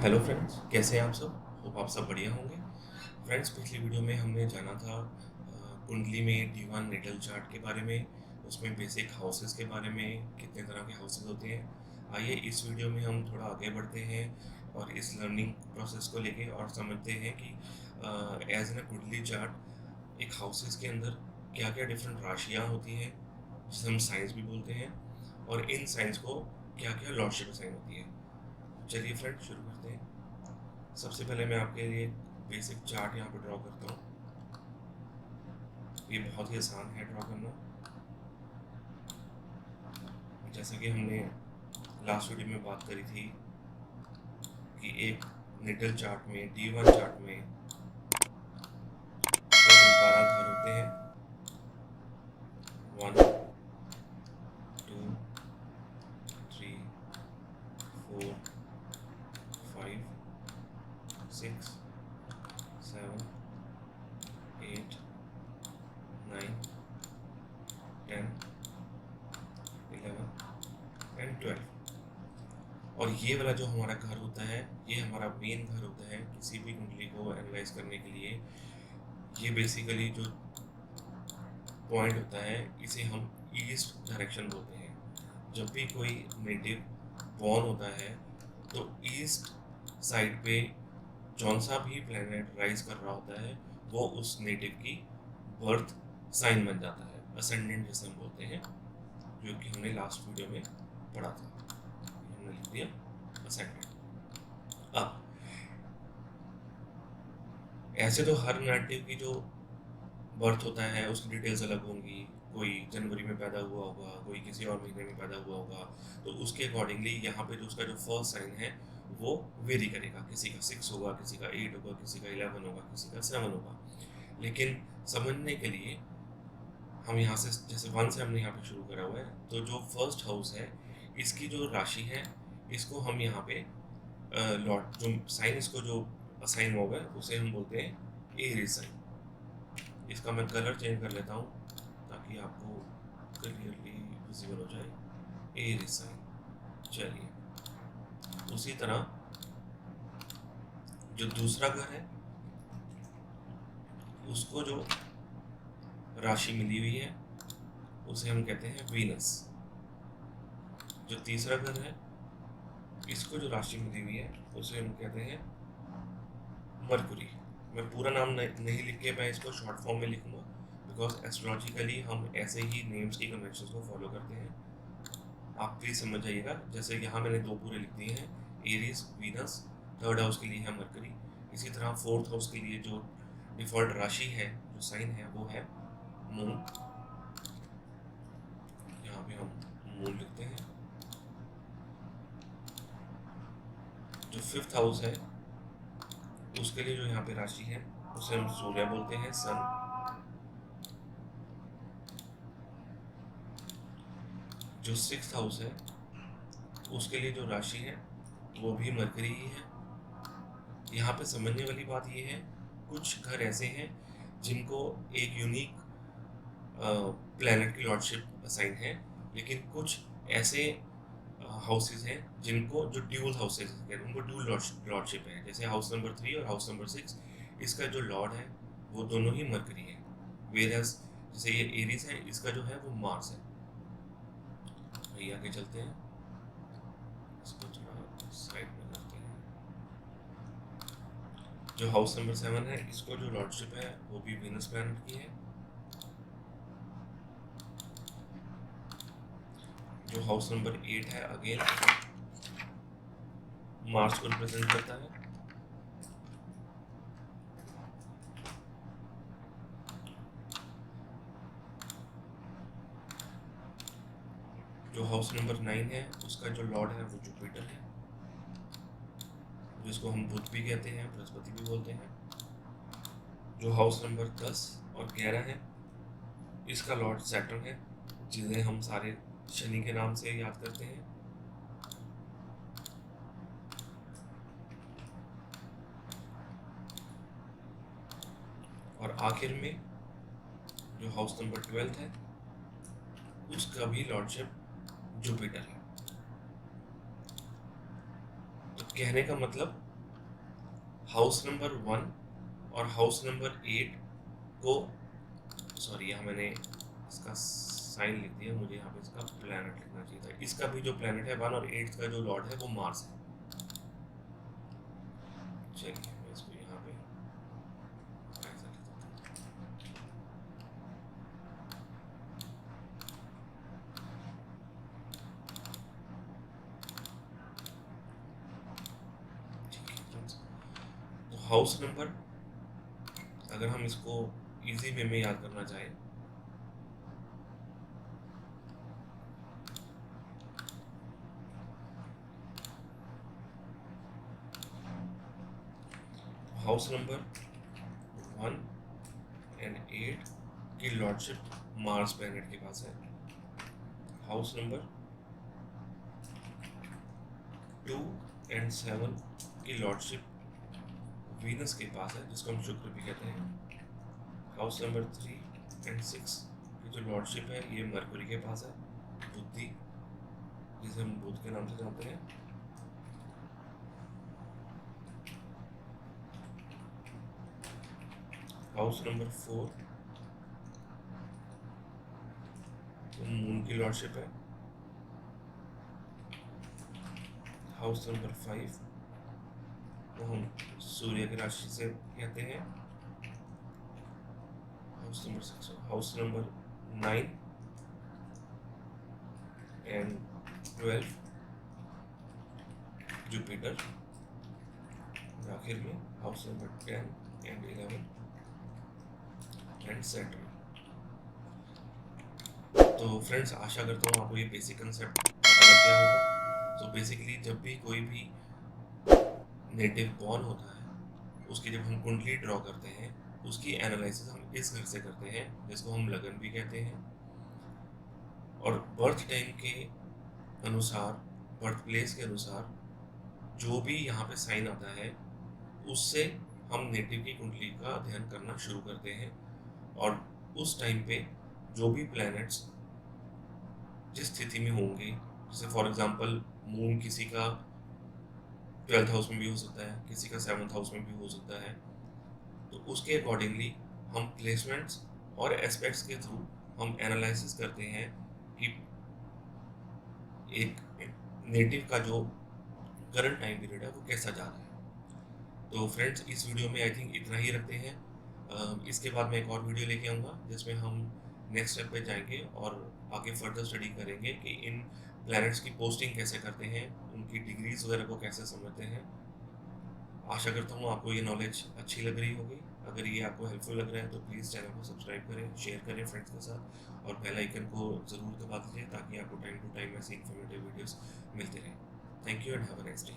Hello friends, कैसे हैं आप सब? होप आप सब बढ़िया होंगे। फ्रेंड्स, पिछली वीडियो में हमने जाना था कुंडली में D1 नेटल चार्ट के बारे में, उसमें बेसिक हाउसेस के बारे में, कितने तरह के हाउसेस होते हैं। आइए इस वीडियो में हम थोड़ा आगे बढ़ते हैं और इस लर्निंग प्रोसेस को लेके और समझते हैं कि एज एन कुंडली चार्ट एक हाउसेस के अंदर क्या क्या डिफरेंट राशियाँ होती हैं, जिसे हम साइंस भी बोलते हैं, और इन साइंस को क्या क्या लॉर्डशिप असाइन होती है। चलिए फ्रेंड, शुरू करते हैं। सबसे पहले मैं आपके लिए बेसिक चार्ट यहाँ पर ड्रॉ करता हूँ। ये बहुत ही आसान है ड्रॉ करना। जैसा कि हमने लास्ट वीडियो में बात करी थी कि एक निडल चार्ट में, D1 चार्ट में 12 घर होते हैं। 1 2 3 4 5 6 7 8 9 10 11 एंड 12। और ये वाला जो हमारा घर होता है, ये हमारा मेन घर होता है किसी भी कुंडली को एनालाइज करने के लिए। ये बेसिकली जो पॉइंट होता है, इसे हम ईस्ट डायरेक्शन बोलते हैं। जब भी कोई नेटिव बॉर्न होता है तो ईस्ट साइड पे जौन सा भी प्लेनेट राइज कर रहा होता है वो उस नेटिव की बर्थ साइन बन जाता है, असेंडेंट जिसे हम बोलते हैं, जो कि हमने लास्ट वीडियो में पढ़ा था। हमने लिख दिया असेंडेंट। अब ऐसे तो हर नेटिव की जो बर्थ होता है उसकी डिटेल्स अलग होंगी। कोई जनवरी में पैदा हुआ होगा, कोई किसी और महीने में पैदा हुआ होगा, तो उसके अकॉर्डिंगली यहाँ पे जो उसका जो फर्स्ट साइन है वो वेरी करेगा। किसी का 6 होगा, किसी का 8 होगा, किसी का 11 होगा, किसी का 7 होगा। लेकिन समझने के लिए हम यहाँ से, जैसे 1 से हमने यहाँ पे शुरू करा हुआ है, तो जो फर्स्ट हाउस है इसकी जो राशि है, इसको हम यहाँ पे लॉट जो साइन इसको जो असाइन होगा उसे हम बोलते हैं एरीज साइन। इसका मैं कलर चेंज कर लेता हूँ ताकि आपको क्लियरली विजिबल हो जाए। Aries sign. चलिए, उसी तरह जो दूसरा घर है उसको जो राशि मिली हुई है उसे हम कहते हैं वीनस। जो तीसरा घर है इसको जो राशि मिली हुई है उसे हम कहते हैं मरकुरी। मैं पूरा नाम नहीं लिख के मैं इसको शॉर्ट फॉर्म में लिखूंगा, बिकॉज एस्ट्रोलॉजिकली हम ऐसे ही नेम्स की कन्वेंशन को फॉलो करते हैं। आप प्लीज समझ जाइएगा। जैसे यहाँ मैंने 2 पूरे लिख दिए हैं, एरीज, वीनस। थर्ड हाउस के लिए है मरकरी। इसी तरह फोर्थ हाउस के लिए जो डिफॉल्ट राशि है, जो साइन है, वो है मून। यहाँ पे हम मून लिखते हैं। जो फिफ्थ हाउस है उसके लिए जो यहाँ पे राशि है उसे हम सूर्य बोलते हैं, सन। जो सिक्स्थ हाउस है उसके लिए जो राशि है वो भी मरकरी ही है। यहाँ पे समझने वाली बात ये है, कुछ घर ऐसे हैं जिनको एक यूनिक प्लैनेट की लॉर्डशिप असाइन है, लेकिन कुछ ऐसे हाउसेस हैं जिनको, जो ड्यूल हाउसेस कहते हैं, उनको ड्यूल लॉर्डशिप है। जैसे हाउस नंबर 3 और हाउस नंबर 6, इसका जो लॉर्ड है वो दोनों ही मरकरी है। वेरस जैसे ये एरीज है, इसका जो है वो मार्स है। आइए आगे चलते हैं, इसको थोड़ा साइड में करते हैं। जो हाउस नंबर 7 है, इसको जो लॉर्डशिप है वो भी वीनस प्लैनेट की है। जो हाउस नंबर 8 है, अगेन मार्स को रिप्रेजेंट करता है। जो हाउस नंबर 9 है उसका जो लॉर्ड है वो जुपिटर है, जिसको हम बुध भी कहते हैं, बृहस्पति भी बोलते हैं। जो हाउस नंबर 10 और 11 है, इसका लॉर्ड सैटर्न है, जिन्हें हम सारे शनि के नाम से याद करते हैं। और आखिर में जो हाउस नंबर 12 है उसका भी लॉर्डशिप जुपिटर है। तो कहने का मतलब हाउस नंबर 1 और हाउस नंबर 8 को, सॉरी यहाँ मैंने इसका साइन लिख दिया, मुझे यहाँ पे इसका प्लैनेट लिखना चाहिए था। इसका भी जो प्लैनेट है 1 और 8 का जो लॉर्ड है वो मार्स है। चलिए मैं इसको यहाँ पे ऐसा लिख देता हूँ। ठीक है फ्रेंड्स, तो हाउस नंबर अगर हम इसको इजी वे में याद करना चाहें, हाउस नंबर 1 एंड 8 की लॉर्डशिप मार्स प्लैनेट के पास है। हाउस नंबर 2 एंड 7 की लॉर्डशिप वीनस के पास है, जिसको हम शुक्र भी कहते हैं। हाउस नंबर 3 एंड 6 की जो लॉर्डशिप है ये मरकुरी के पास है, बुद्धि, जिसे हम बुध के नाम से जानते हैं। हाउस नंबर 4 तो मून की लॉर्डशिप है। हाउस नंबर 5 तो हम सूर्य की राशि से कहते हैं। House number 6, house number 9 and 12 Jupiter, और आखिर में house number 10 and 11 and Saturn. तो फ्रेंड्स आशा करता हूँ आपको ये बेसिक कंसेप्ट पता लग गया होगा। तो बेसिकली जब भी कोई भी नेटिव बॉर्न होता है, उसकी जब हम कुंडली ड्रॉ करते हैं, उसकी एनालिसिस हम इस घर से करते हैं, जिसको हम लगन भी कहते हैं। और बर्थ टाइम के अनुसार, बर्थ प्लेस के अनुसार जो भी यहाँ पे साइन आता है, उससे हम नेटिव की कुंडली का अध्ययन करना शुरू करते हैं। और उस टाइम पे जो भी प्लैनेट्स जिस स्थिति में होंगे, जैसे फॉर एग्जांपल मून किसी का 12th हाउस में भी हो सकता है, किसी का 7th हाउस में भी हो सकता है, तो उसके अकॉर्डिंगली हम प्लेसमेंट्स और एस्पेक्ट्स के थ्रू हम एनालिसिस करते हैं कि एक नेटिव का जो करंट टाइम पीरियड है वो कैसा जा रहा है। तो फ्रेंड्स इस वीडियो में आई थिंक इतना ही रखते हैं। इसके बाद मैं एक और वीडियो लेके आऊँगा जिसमें हम नेक्स्ट स्टेप पे जाएंगे और आगे फर्दर स्टडी करेंगे कि इन प्लैनेट्स की पोस्टिंग कैसे करते हैं, उनकी डिग्रीज वगैरह को कैसे समझते हैं। आशा करता हूँ आपको ये नॉलेज अच्छी लग रही होगी। अगर ये आपको हेल्पफुल लग रहा है तो प्लीज़ चैनल को सब्सक्राइब करें, शेयर करें फ्रेंड्स के साथ, और बेल आइकन को ज़रूर दबा दीजिए ताकि आपको टाइम टू टाइम ऐसे इन्फॉर्मेटिव वीडियोस मिलते रहें। Thank you and have a nice day.